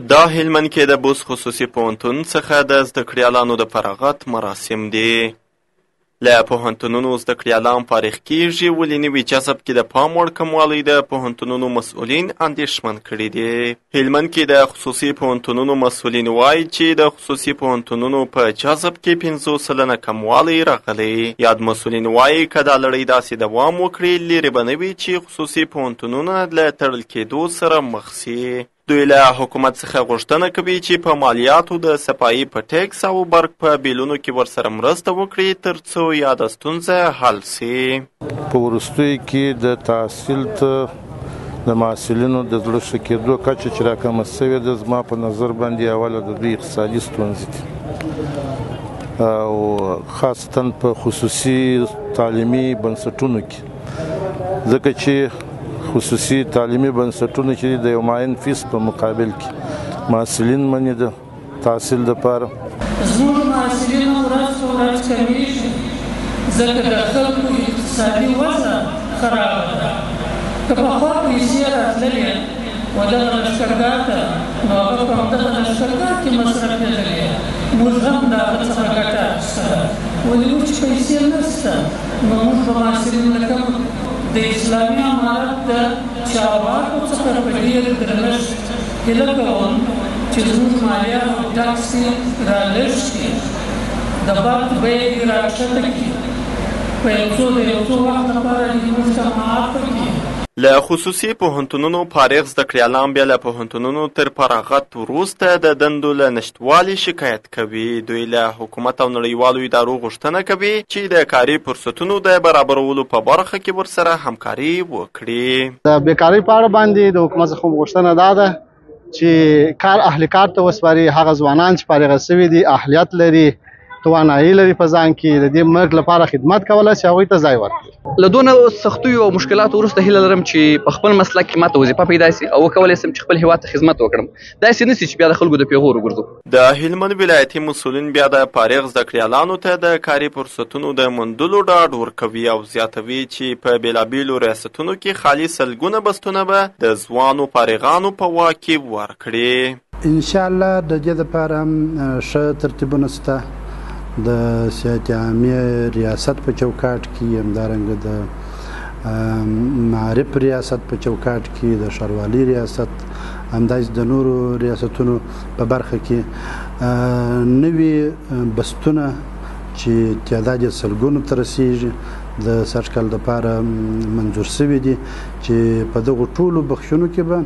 دا هلمند کې د بوس خصوصي پوهنتون څخه د زده کړیالانو د فراغت مراسم دي. له پوهنتونونو زده کړیالان فارغ کیږي، ولې نوي جذب کې د پام وړ کموالی د پوهنتونونو مسؤلین اندېښمن کړي دي. هلمند کې د خصوصي پوهنتونونو مسؤلین وایي چې د خصوصي پوهنتونونو په جذب کې 50% کموالی راغلی. یاد مسؤلین وایي که دا لړۍ داسې دوام وکړي، لرې به نه وي چې خصوصي پوهنتونونه له تړل کېدو سره مخ سي. دوی له حکومت څخه غوښتنه کوي چې په مالیاتو د صفایي په ټیکس او برق په بیلونو کې ورسره مرسته وکړي ترڅو یاده ستونزه حل سي. په وروستیو کې د تحصیل ته د محصلینو د زړه ښه کېدو کچه چې راکمه سوې ده، زما په نظر باندې اوله د دوی اقتصادي ستونزې دي او خاصتا په خصوصي تعلیمي بنسټونو کې، ځکه چې خصوصي تعلیمي بنسټونو چې د یو معین فیس په مقابل کې محصلین منې د تحصیل دپاره زموږ محصلین ورځ په ورځ کمیږي، ځکه د خلکو اقتصادي وضع خرابه ده. که پخوا پیسې راتللې و دغه لښکرګاه ته، نو هغه په همدغه لښکرګاه کې مصرفېدلې، موږ هم د هغه څخه ګټه اخیستله. ولې موږ چې پیسې نشته، نو موږ به محصلین له کوم د اسلامي امارت د چارواکو څخه په ډېر درنښت هیله کوم چې زموږ مالیه او ټکس یې رالږ کړي، د برق بیه یې راکښته کړي، په یو څو وخت لپاره دې موږ ته معاف کړي. له خصوصي پوهنتونونو فارغ زده کړیالان بیا له پوهنتونونو تر فراغت وروسته د دندو له نشتوالي شکایت کوي. دوی له حکومت او نړیوالو ادارو غوښتنه کوي چې د کاري فرصتونو د برابرولو په برخه کې ورسره همکاري وکړي. د بیکارۍ په اړه باندې د حکومت څخه غوښتنه دا ده چې کار اهل کار ته وسپاري. هغه ځوانان چې فارغ شوي دي، اهلیت لري، توانایي لري په ځان کې، د دې مرګ لپاره خدمت کولی شي، هغوی ته ځای ورکړي. له دونه سختیو او مشکلاتو وروسته هیله لرم چې په خپل مسلک کې ماته وظیفه پیدا شي او وکولی شم چې خپل هېواد ته خدمت وکړم. داسې نه شي چې بیا د خلکو د پیغور وګرځو. د هلمند ولایتي مسؤلین بیا د فارغ زده کړیالانو ته د کاري فرصتونو د موندلو ډاډ ورکوي او زیاتوي چې په بېلابېلو ریاستونو کې خالي سلګونه بستونه به د ځوانو فارغانو په واک کې ورکړي. انشاءالله د دې دپاره هم ښه ترتیبونه شته. د صحت عامې ریاست په چوکاټ کې، همدارنګه د معارف ریاست په چوکاټ کې، د ښاروالي ریاست، همداسې د نورو ریاستونو په برخه کې نوي بستونه چې تعداد یې سلګونو ته رسیږي د سږکال دپاره منظور شوي دي، چې په دغو ټولو بخشونو کې به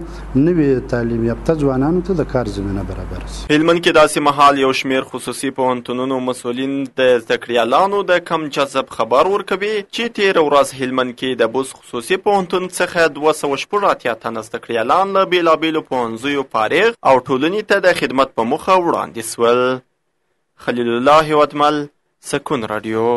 نوي تعلیم یافته ځوانانو ته د کار زمینه برابره شي. هلمند کې داسې مهال یو شمېر خصوصي پوهنتونونو مسؤلین د زده کړیالانو د کم جذب خبر ورکوي چې تېره ورځ هلمند کې د بوس خصوصي پوهنتون څخه 280 تنه زده کړیالان له بېلابېلو پوهنځیو فارغ او ټولنې ته د خدمت په موخه وړاندې سول. خلیل الله هیوادمل، سکون رادیو.